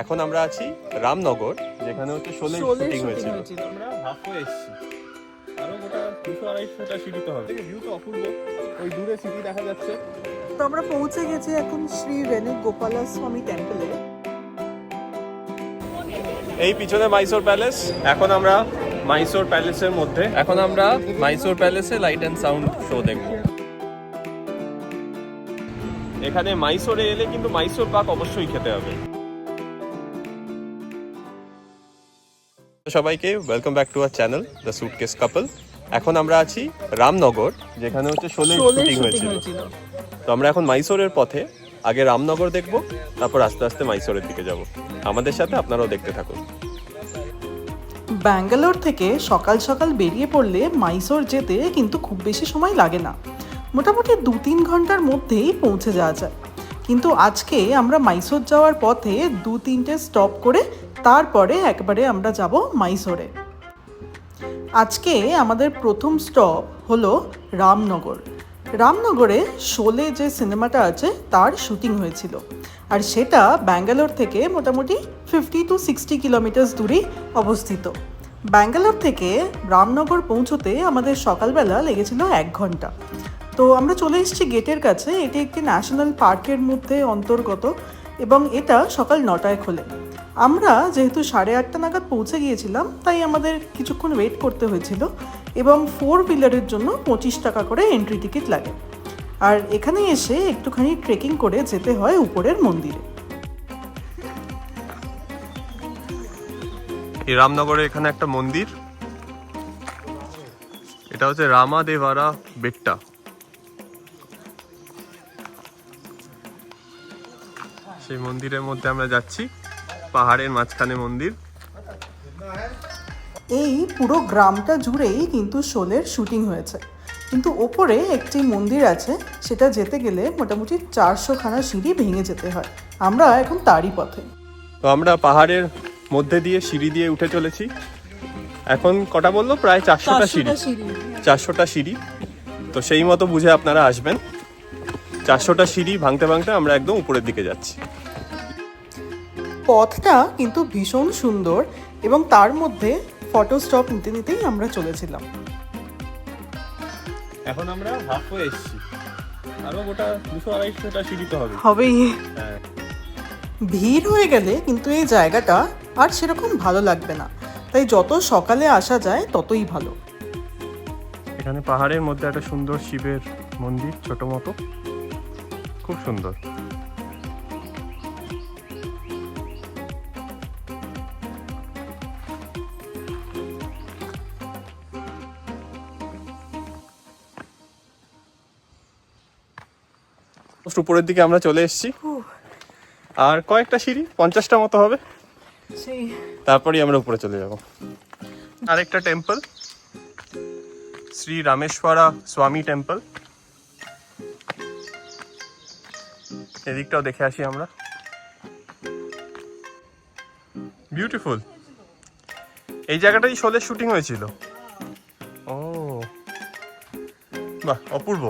এখন আমরা আছি রামনগর, যেখানে হচ্ছে শোলে শুটিং হয়েছিল। আমরা হাফ হয়ে এসেছি, আরো গোটা 200-250টা সিঁড়িতে হবে। ভিউ তো অপূর্ব, ওই দূরে সিটি দেখা যাচ্ছে। তো আমরা পৌঁছে গেছি এখন শ্রী ভেনুগোপালা স্বামী টেম্পলে। এই পিছনে মাইসোর প্যালেস। এখন আমরা মাইসোর প্যালেসের মধ্যে, এখন আমরা মাইসোর প্যালেসে লাইট অ্যান্ড সাউন্ড শো দেখব। এখানে মাইসোরে এলে কিন্তু মাইসোর পাক অবশ্যই খেতে হবে। সবাইকে welcome back to our channel the suitcase couple. এখন আমরা আছি রামনগর, যেখানে হচ্ছে শোলে শুটিং হয়েছিল। তো আমরা এখন মাইসোরের পথে, আগে রামনগর দেখব, তারপর আস্তে আস্তে মাইসোরের দিকে যাব। আমাদের সাথে আপনারাও দেখতে থাকুন। ব্যাঙ্গালোর থেকে সকাল সকাল বেরিয়ে পড়লে মাইসোর যেতে কিন্তু খুব বেশি সময় লাগে না, মোটামুটি 2-3 ঘন্টার মধ্যেই পৌঁছে যাওয়া যায়। কিন্তু আজকে আমরা মাইসোর যাওয়ার পথে 2-3টে স্টপ করে তারপরে একবারে আমরা যাব মাইসোরে। আজকে আমাদের প্রথম স্টপ হলো রামনগর। রামনগরে শোলে যে সিনেমাটা আছে তার শুটিং হয়েছিল, আর সেটা ব্যাঙ্গালোর থেকে মোটামুটি 50-60 কিলোমিটার দূরেই অবস্থিত। ব্যাঙ্গালোর থেকে রামনগর পৌঁছতে আমাদের সকালবেলা লেগেছিল 1 ঘন্টা। তো আমরা চলে এসেছি গেটের কাছে। এটি একটি ন্যাশনাল পার্কের মধ্যে অন্তর্গত এবং এটা সকাল 9টায় খোলে। আমরা যেহেতু 8:30 নাগাদ পৌঁছে গিয়েছিলাম, তাই আমাদের কিছুক্ষণ ওয়েট করতে হয়েছিল এবং 4 হুইলারের জন্য 25 টাকা করে এন্ট্রি টিকিট লাগে। আর এখানে এসে একটুখানি ট্রেকিং করে যেতে হয় উপরের মন্দিরে। এই রামনগরে এখানে একটা মন্দির, এটা হচ্ছে রামাদেভারা বেট্টা। সেই মন্দিরের মধ্যে আমরা যাচ্ছি, পাহাড়ের মাঝখানে মন্দির। এই পুরো গ্রামটা জুড়েই কিন্তু শোলের শুটিং হয়েছে, কিন্তু ওপরে একটি মন্দির আছে, সেটা যেতে গেলে মোটামুটি 400খানা সিঁড়ি ভেঙে যেতে হয়। আমরা এখন তারই পথে। তো আমরা পাহাড়ের মধ্যে দিয়ে সিঁড়ি দিয়ে উঠে চলেছি। এখন কটা বললো? প্রায় 400টা সিঁড়ি। 400টা সিঁড়ি। তো সেই মতো বুঝে আপনারা আসবেন। 400টা সিঁড়ি ভাঙতে ভাঙতে আমরা একদম উপরের দিকে যাচ্ছি। পথটা কিন্তু ভীষণ সুন্দর এবং তার মধ্যে ফটো স্টপ নিতে নিতেই আমরা চলেছিলাম। এখন আমরা হাফ হয়ে এসেছি, আরো গোটা 200-250টা সিঁড়িতে হবে। হবেই। হ্যাঁ, ভিড় হয়ে গেলে কিন্তু এই জায়গাটা আর সেরকম ভালো লাগবে না, তাই যত সকালে আসা যায় ততই ভালো। এখানে পাহাড়ের মধ্যে একটা সুন্দর শিবের মন্দির, ছোট মতো, খুব সুন্দর। উপরের দিকে আমরা চলে এসেছি, আর কয়েকটা সিঁড়ি, 50টা মতো হবে, তারপরেই আমরা উপরে চলে যাব। আরেকটা টেম্পল, শ্রী রামেশ্বরা স্বামী টেম্পল, এদিকটাও দেখে আসি আমরা। বিউটিফুল। এই জায়গাটাই শোলের শুটিং হয়েছিল। ও বাহ, অপূর্ব।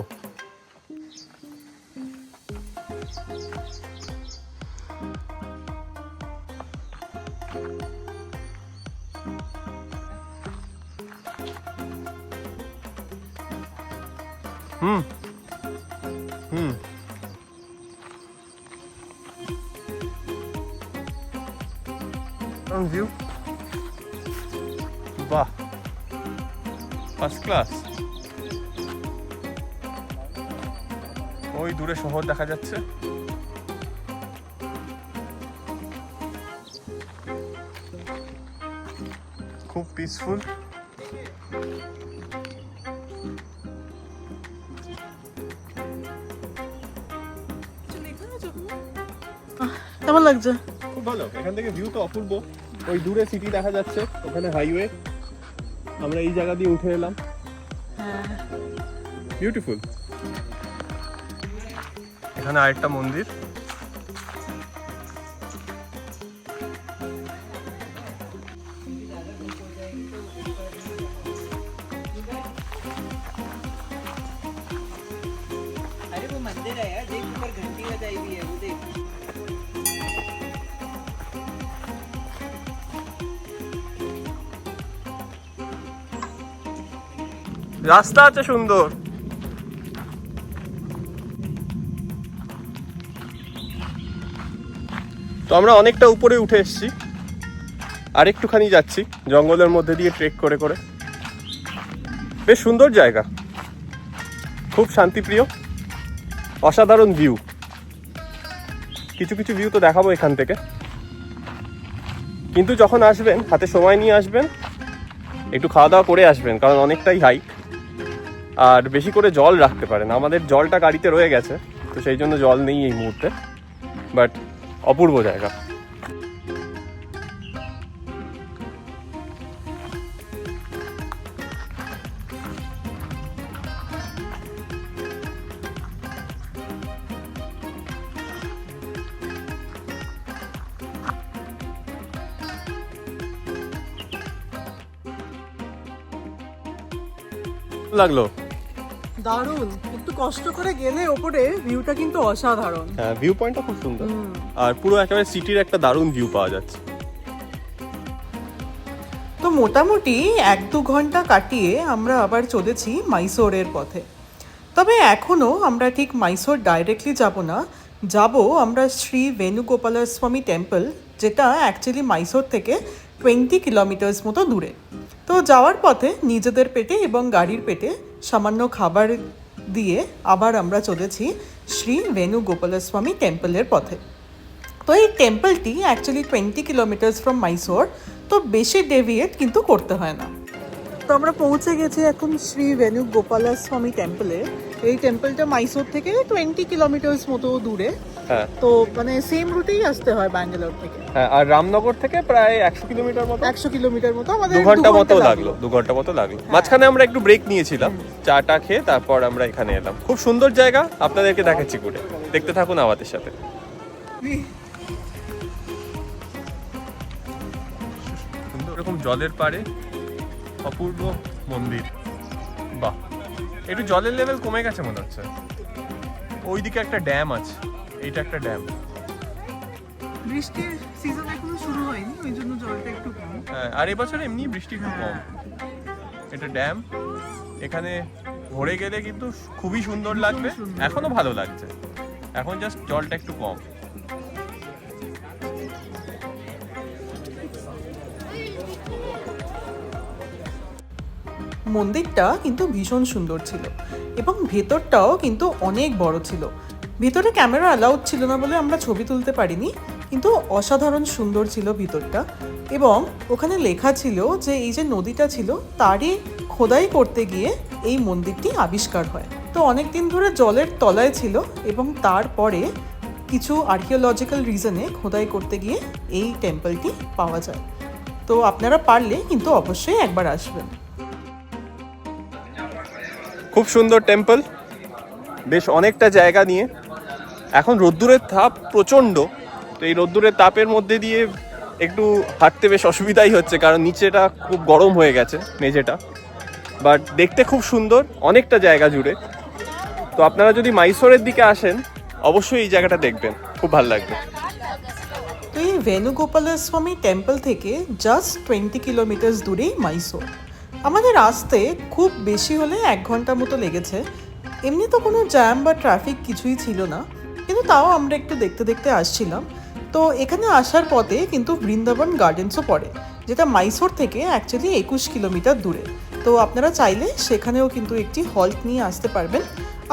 হুম হুম ভিউ, বাহ, ফার্স্ট ক্লাস। ওই দূরে শহর দেখা যাচ্ছে। খুব পিসফুল। কেমন লাগছে? খুব ভালো। এখান থেকে ভিউ তো অপূর্ব, ওই দূরে সিটি দেখা যাচ্ছে, ওখানে হাইওয়ে। আমরা এই জায়গা দিয়ে উঠে এলাম। বিউটিফুল। এখানে আরেকটা মন্দির, রাস্তা আছে সুন্দর। তো আমরা অনেকটা উপরে উঠে এসেছি, আর একটুখানি যাচ্ছি জঙ্গলের মধ্যে দিয়ে ট্রেক করে করে। বেশ সুন্দর জায়গা, খুব শান্তিপ্রিয়, অসাধারণ ভিউ। কিছু কিছু ভিউ তো দেখাবো এখান থেকে, কিন্তু যখন আসবেন হাতে সময় নিয়ে আসবেন, একটু খাওয়া দাওয়া করে আসবেন, কারণ অনেকটাই হাইক। আর বেশি করে জল রাখতে পারেন, আমাদের জলটা গাড়িতে রয়ে গেছে, তো সেই জন্য জল নেই এই মুহূর্তে, বাট অপূর্ব জায়গা। লাগলো? দারুণ, একটু কষ্ট করে গেলে ওপরে ভিউটা কিন্তু অসাধারণ। হ্যাঁ, ভিউ পয়েন্টটা খুব সুন্দর, আর পুরো একেবারে সিটির একটা দারুণ ভিউ পাওয়া যাচ্ছে। তো মোটামুটি 1-2 ঘন্টা কাটিয়ে আমরা আবার চলেছি মাইসোরের পথে। তবে এখনও আমরা ঠিক মাইসোর ডাইরেক্টলি যাব না, যাব আমরা শ্রী ভেনুগোপালস্বামী টেম্পল, যেটা অ্যাকচুয়ালি মাইসোর থেকে 20 কিলোমিটার্স মতো দূরে। তো যাওয়ার পথে নিজেদের পেটে এবং গাড়ির পেটে সামান্য খাবার দিয়ে আবার আমরা চলেছি শ্রী ভেনুগোপালস্বামী টেম্পলের পথে। তো এই টেম্পলটি অ্যাকচুয়ালি 20 কিলোমিটার্স ফ্রম মাইসোর, তো বেশি ডেভিয়েট কিন্তু করতে হয় না। তো আমরা পৌঁছে গেছি এখন শ্রী ভেনুগোপালস্বামী টেম্পলে। এই টেম্পলটা মাইসোর থেকে 20 কিলোমিটার্স মতো দূরে। হ্যাঁ, তো মানে সেম রুটেই আসতে হয় ব্যাঙ্গালোর থেকে। হ্যাঁ, আর রামনগর থেকে প্রায় 100 কিলোমিটার মতো, 100 কিলোমিটার মতো, আমাদের 2 ঘন্টা মতো লাগলো, 2 ঘন্টা মতো লাগলো। মাঝখানে আমরা একটু ব্রেক নিয়েছিলাম, চাটা খেয়ে তারপর আমরা এখানে এলাম। খুব সুন্দর জায়গা, আপনাদেরকে দেখাচ্ছি ঘুরে, দেখতে থাকুন আমাদের সাথে। এরকম জলের পাড়ে অপূর্ব মন্দির। বাহ, একটু জলের লেভেল কমে গেছে মনে হচ্ছে। ওইদিকে একটা ড্যাম আছে, এইটা একটা ড্যাম। বৃষ্টির সিজন এখনো শুরু হয়নি, ওই জন্য জলটা একটু কম। হ্যাঁ, আর এবছর এমনি বৃষ্টি খুব কম। এটা ড্যাম, এখানে ভরে গেলে কিন্তু খুবই সুন্দর লাগবে। এখনো ভালো লাগছে, এখন জাস্ট জলটা একটু কম। মন্দিরটা কিন্তু ভীষণ সুন্দর ছিল এবং ভেতরটাও কিন্তু অনেক বড় ছিল। ভিতরে ক্যামেরা অ্যালাউড ছিল না বলে আমরা ছবি তুলতে পারিনি, কিন্তু অসাধারণ সুন্দর ছিল ভিতরটা। এবং ওখানে লেখা ছিল যে এই যে নদীটা ছিল তারই খোদাই করতে গিয়ে এই মন্দিরটি আবিষ্কার হয়। তো অনেক দিন ধরে জলের তলায় ছিল এবং তারপরে কিছু আর্কিওলজিক্যাল রিজনে খোদাই করতে গিয়ে এই টেম্পলটি পাওয়া যায়। তো আপনারা পারলে কিন্তু অবশ্যই একবার আসবেন। খুব সুন্দর টেম্পল, বেশ অনেকটা জায়গা নিয়ে। এখন রোদ্দুরের তাপ প্রচণ্ড, তো এই রোদ্দুরের তাপের মধ্যে দিয়ে একটু হাঁটতে বেশ অসুবিধাই হচ্ছে, কারণ নিচেটা খুব গরম হয়ে গেছে মেঝেটা। বাট দেখতে খুব সুন্দর, অনেকটা জায়গা জুড়ে। তো আপনারা যদি মাইসোরের দিকে আসেন অবশ্যই এই জায়গাটা দেখবেন, খুব ভালো লাগবে। তো এই ভেনুগোপালস্বামী টেম্পল থেকে জাস্ট 20 কিলোমিটার দূরেই মাইসোর। আমাদের আসতে খুব বেশি হলে 1 ঘন্টা মতো লেগেছে। এমনি তো কোনো জ্যাম বা ট্রাফিক কিছুই ছিল না, কিন্তু তাও আমরা একটু দেখতে দেখতে আসছিলাম। তো এখানে আসার পথে কিন্তু বৃন্দাবন গার্ডেন্সও পড়ে, যেটা মাইসোর থেকে অ্যাকচুয়ালি 21 কিলোমিটার দূরে। তো আপনারা চাইলে সেখানেও কিন্তু একটি হল্ট নিয়ে আসতে পারবেন।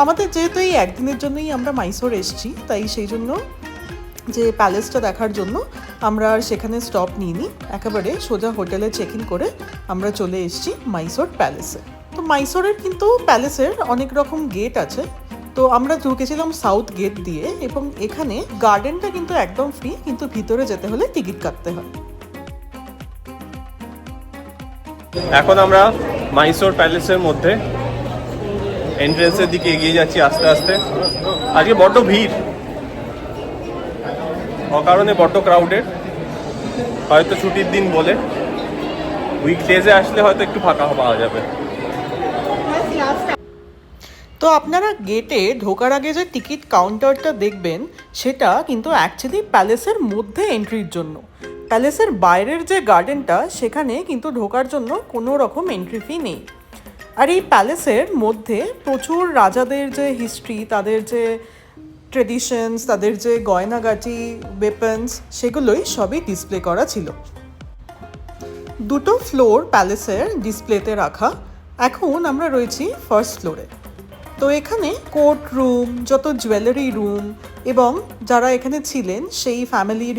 আমাদের যেহেতু এই একদিনের জন্যই আমরা মাইসোর এসেছি, তাই সেই জন্য যে প্যালেসটা দেখার জন্য আমরা আর সেখানে স্টপ নিইনি, একেবারে সোজা হোটেলে চেক ইন করে আমরা চলে এসেছি মাইসোর প্যালেসে। তো মাইসোরের কিন্তু প্যালেসের অনেক রকম গেট আছে। তো আমরা ঢুকেছিলাম সাউথ গেট দিয়ে, এবং এখানে গার্ডেনটা কিন্তু একদম ফ্রি, কিন্তু ভিতরে যেতে হলে টিকিট কাটতে হয়। এখন আমরা মাইসোর প্যালেসের মধ্যে এন্ট্রেন্সের দিকে এগিয়ে যাচ্ছি আস্তে আস্তে। আজকে বড্ড ভিড়, অকারণে বড্ড ক্রাউডেড, হয়তো ছুটির দিন বলে। উইকডেজে আসলে হয়তো একটু ফাঁকা পাওয়া যাবে। তো আপনারা গেটে ঢোকার আগে যে টিকিট কাউন্টারটা দেখবেন, সেটা কিন্তু অ্যাকচুয়ালি প্যালেসের মধ্যে এন্ট্রির জন্য। প্যালেসের বাইরের যে গার্ডেনটা, সেখানে কিন্তু ঢোকার জন্য কোনো রকম এন্ট্রি ফি নেই। আর এই প্যালেসের মধ্যে প্রচুর রাজাদের যে হিস্ট্রি, তাদের যে ট্রেডিশনস, তাদের যে গয়নাগাটি, ওয়েপন্স, সেগুলোই সবই ডিসপ্লে করা ছিল। দুটো ফ্লোর প্যালেসের ডিসপ্লেতে রাখা। এখন আমরা রয়েছি ফার্স্ট ফ্লোরে। তো এখানে কোর্ট রুম, যত জুয়েলারি রুম এবং যারা এখানে ছিলেন সেই ফ্যামিলির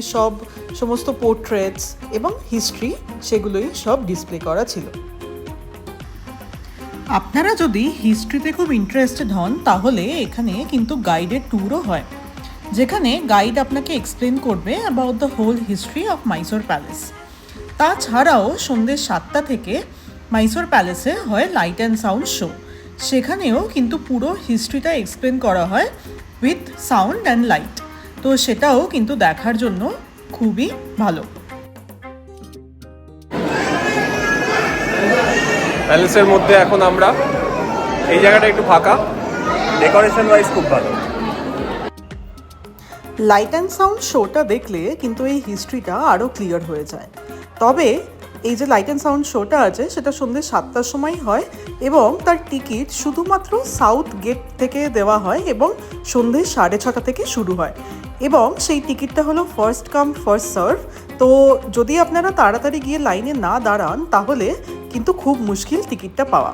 সমস্ত পোর্ট্রেটস এবং হিস্ট্রি, সেগুলোই সব ডিসপ্লে করা ছিল। আপনারা যদি হিস্ট্রিতে খুব ইন্টারেস্টেড হন তাহলে এখানে কিন্তু গাইডেড ট্যুরও হয়, যেখানে গাইড আপনাকে এক্সপ্লেন করবে about the whole history of Mysore palace. তাছাড়াও সন্ধ্যে 7টা থেকে মাইসোর প্যালেসে হয় লাইট অ্যান্ড সাউন্ড শো। সেখানেও কিন্তু পুরো হিস্ট্রিটা এক্সপ্লেন করা হয় উইথ সাউন্ড অ্যান্ড লাইট। তো সেটাও কিন্তু দেখার জন্য খুবই ভালো। প্যালেসের মধ্যে এখন আমরা, এই জায়গাটা একটু ফাঁকা, ডেকোরেশন ওয়াইজ খুব ভালো। লাইট অ্যান্ড সাউন্ড শোটা দেখলে কিন্তু এই হিস্ট্রিটা আরও ক্লিয়ার হয়ে যায়। তবে এই যে লাইট অ্যান্ড সাউন্ড শোটা আছে সেটা সন্ধ্যে 7টার সময় হয় এবং তার টিকিট শুধুমাত্র সাউথ গেট থেকে দেওয়া হয় এবং সন্ধ্যে 6:30 থেকে শুরু হয় এবং সেই টিকিটটা হলো ফার্স্ট কাম ফার্স্ট সার্ভ। তো যদি আপনারা তাড়াতাড়ি গিয়ে লাইনে না দাঁড়ান তাহলে কিন্তু খুব মুশকিল টিকিটটা পাওয়া।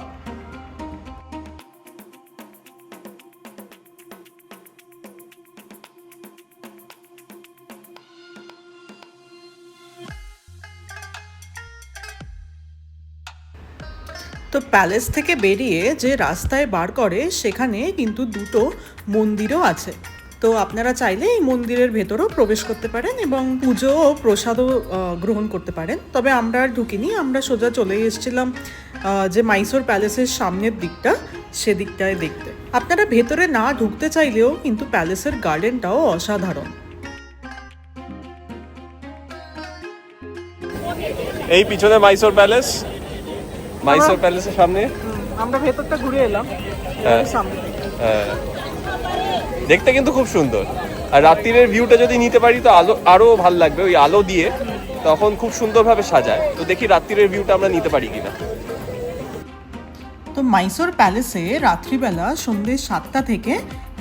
তো প্যালেস থেকে বেরিয়ে যে রাস্তায় বার করে সেখানে কিন্তু দুটো মন্দিরও আছে। তো আপনারা চাইলে এই মন্দিরের ভেতরেও প্রবেশ করতে পারেন এবং পুজো ও প্রসাদও গ্রহণ করতে পারেন। তবে আমরা আর ঢুকিনি, আমরা সোজা চলে এসেছিলাম যে মাইসোর প্যালেসের সামনের দিকটা, সেদিকটায় দেখতে। আপনারা ভেতরে না ঢুকতে চাইলেও কিন্তু প্যালেসের গার্ডেনটাও অসাধারণ। এই পিছনে মাইসোর প্যালেস, মাইসোর প্যালেসের সামনে আমরা ভেতরটা ঘুরে এলাম সামনে থেকে। দেখতে কিন্তু খুব সুন্দর, আর রাত্রির ভিউটা যদি নিতে পারি তো আরো ভালো লাগবে। ওই আলো দিয়ে তখন খুব সুন্দরভাবে সাজায়। তো দেখি রাত্রির ভিউটা আমরা নিতে পারি কিনা। তো মাইসোর প্যালেসে রাত্রিবেলা সন্ধ্যে 7টা থেকে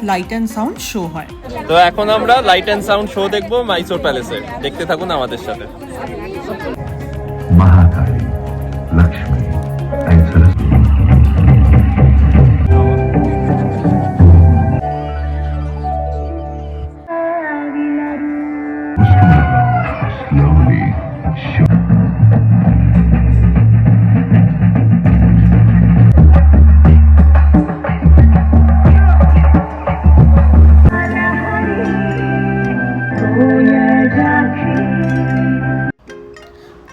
লাইট অ্যান্ড সাউন্ড শো হয়। তো এখন আমরা লাইট অ্যান্ড সাউন্ড শো দেখবো মাইসোর প্যালেসে। দেখতে থাকুন আমাদের সাথে। Mahakali, Lakshmi, and Saraswati. Slowly,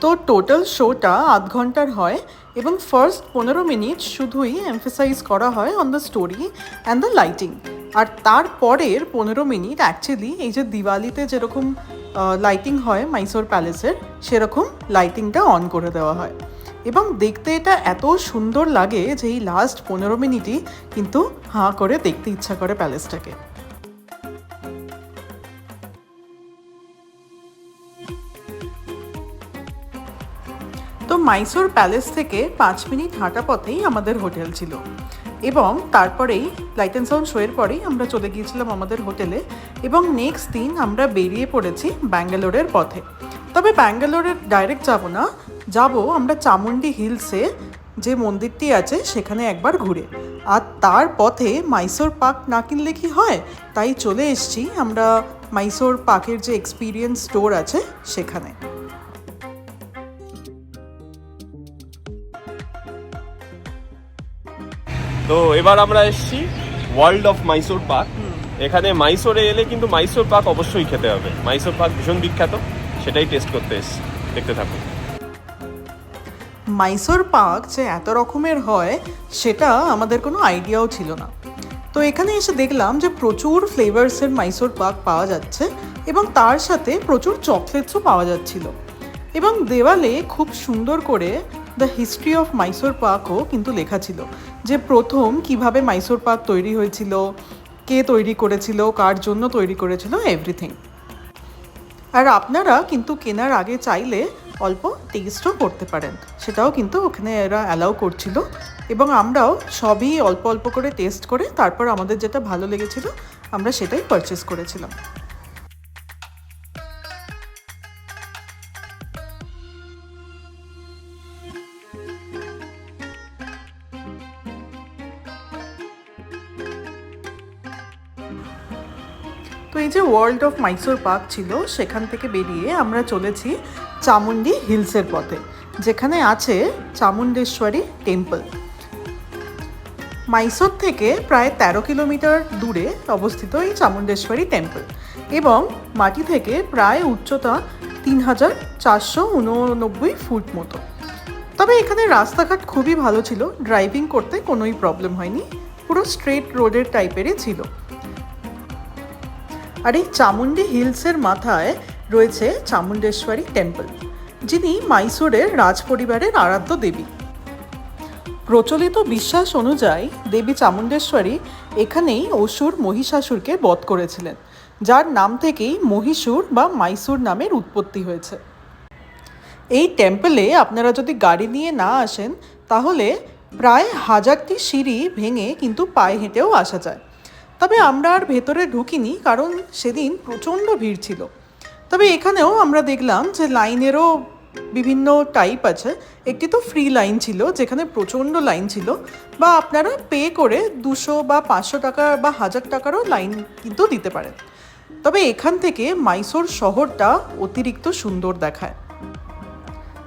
তো টোটাল শোটা 8 ঘন্টার হয় এবং ফার্স্ট 15 মিনিট শুধুই এমফাসাইজ করা হয় on the story and the lighting. আর তারপরের 15 মিনিট অ্যাকচুয়ালি এই যে দিওয়ালিতে যেরকম লাইটিং হয় মাইসোর প্যালেসের, সেরকম লাইটিংটা অন করে দেওয়া হয় এবং দেখতে এটা এত সুন্দর লাগে যে এই লাস্ট 15 মিনিটই কিন্তু হাঁ করে দেখতে ইচ্ছা করে প্যালেসটাকে। তো মাইসোর প্যালেস থেকে 5 মিনিট হাঁটা পথেই আমাদের হোটেল ছিল এবং তারপরেই লাইট অ্যান্ড সাউন্ড শোয়ের পরেই আমরা চলে গিয়েছিলাম আমাদের হোটেলে এবং নেক্সট দিন আমরা বেরিয়ে পড়েছি ব্যাঙ্গালোরের পথে। তবে ব্যাঙ্গালোরের ডাইরেক্ট যাব আমরা চামুন্ডি হিলসে যে মন্দিরটি আছে সেখানে একবার ঘুরে। আর তার পথে মাইসোর পাক না কিনলে কি হয়, তাই চলে এসেছি আমরা মাইসোর পাকের যে এক্সপিরিয়েন্স স্টোর আছে সেখানে। তো এবার আমরা এসেছি ওয়ার্ল্ড অফ মাইসোর পাক। এখানে মাইসোরে এলে কিন্তু মাইসোর পাক অবশ্যই খেতে হবে। মাইসোর পাক ভীষণ বিখ্যাত, সেটাই টেস্ট করতে এসেছি। দেখতে থাকুন। মাইসোর পাক যে এত রকমের হয় সেটা আমাদের কোনো আইডিয়াও ছিল না। তো এখানে এসে দেখলাম যে প্রচুর ফ্লেভার্সের মাইসোর পাক পাওয়া যাচ্ছে এবং তার সাথে প্রচুর চকলেটসও পাওয়া যাচ্ছিল এবং দেওয়ালে খুব সুন্দর করে দ্য হিস্ট্রি অফ মাইসোর পাকও কিন্তু লেখা ছিল, যে প্রথম কিভাবে মাইসোর পাক তৈরি হয়েছিল, কে তৈরি করেছিল, কার জন্য তৈরি করেছিল, এভরিথিং। আর আপনারা কিন্তু কেনার আগে চাইলে অল্প টেস্টও করতে পারেন, সেটাও কিন্তু ওখানে এরা অ্যালাউ করছিল। এবং আমরাও সবই অল্প অল্প করে টেস্ট করে তারপর আমাদের যেটা ভালো লেগেছিল আমরা সেটাই পারচেস করেছিলাম। তো এই যে ওয়ার্ল্ড অফ মাইসোর পার্ক ছিল, সেখান থেকে বেরিয়ে আমরা চলেছি চামুন্ডি হিলসের পথে, যেখানে আছে চামুণ্ডেশ্বরী টেম্পল। মাইসোর থেকে প্রায় 13 কিলোমিটার দূরে অবস্থিত এই চামুণ্ডেশ্বরী টেম্পল, এবং মাটি থেকে প্রায় উচ্চতা 3489 ফুট মতো। তবে এখানে রাস্তাঘাট খুবই ভালো ছিল, ড্রাইভিং করতে কোনোই প্রবলেম হয়নি, পুরো স্ট্রেট রোডের টাইপেরই ছিল। আর এই চামুন্ডি হিলসের মাথায় রয়েছে চামুণ্ডেশ্বরী টেম্পল, যিনি মাইসোরের রাজ পরিবারের আরাধ্য দেবী। প্রচলিত বিশ্বাস অনুযায়ী দেবী চামুণ্ডেশ্বরী এখানেই অসুর মহিষাসুরকে বধ করেছিলেন, যার নাম থেকেই মহীশূর বা মাইসোর নামের উৎপত্তি হয়েছে। এই টেম্পলে আপনারা যদি গাড়ি নিয়ে না আসেন তাহলে প্রায় 1000টি সিঁড়ি ভেঙে কিন্তু পায়ে হেঁটেও আসা যায়। তবে আমরা আর ভেতরে ঢুকিনি, কারণ সেদিন প্রচণ্ড ভিড় ছিল। তবে এখানেও আমরা দেখলাম যে লাইনেরও বিভিন্ন টাইপ আছে। একটি তো ফ্রি লাইন ছিল, যেখানে প্রচণ্ড লাইন ছিল, বা আপনারা পে করে 200 বা 500 টাকা বা 1000 টাকারও লাইন কিন্তু দিতে পারেন। তবে এখান থেকে মাইসোর শহরটা অতিরিক্ত সুন্দর দেখায়,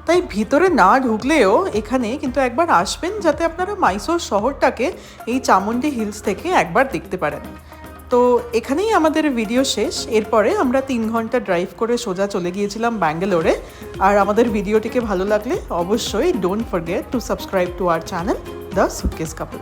তাই ভিতরে না ঢুকলেও এখানে কিন্তু একবার আসবেন, যাতে আপনারা মাইসোর শহরটাকে এই চামুন্ডি হিলস থেকে একবার দেখতে পারেন। তো এখানেই আমাদের ভিডিও শেষ। এরপরে আমরা 3 ঘন্টা ড্রাইভ করে সোজা চলে গিয়েছিলাম ব্যাঙ্গালোরে। আর আমাদের ভিডিওটিকে ভালো লাগলে অবশ্যই don't forget to subscribe to our channel the suitcase couple.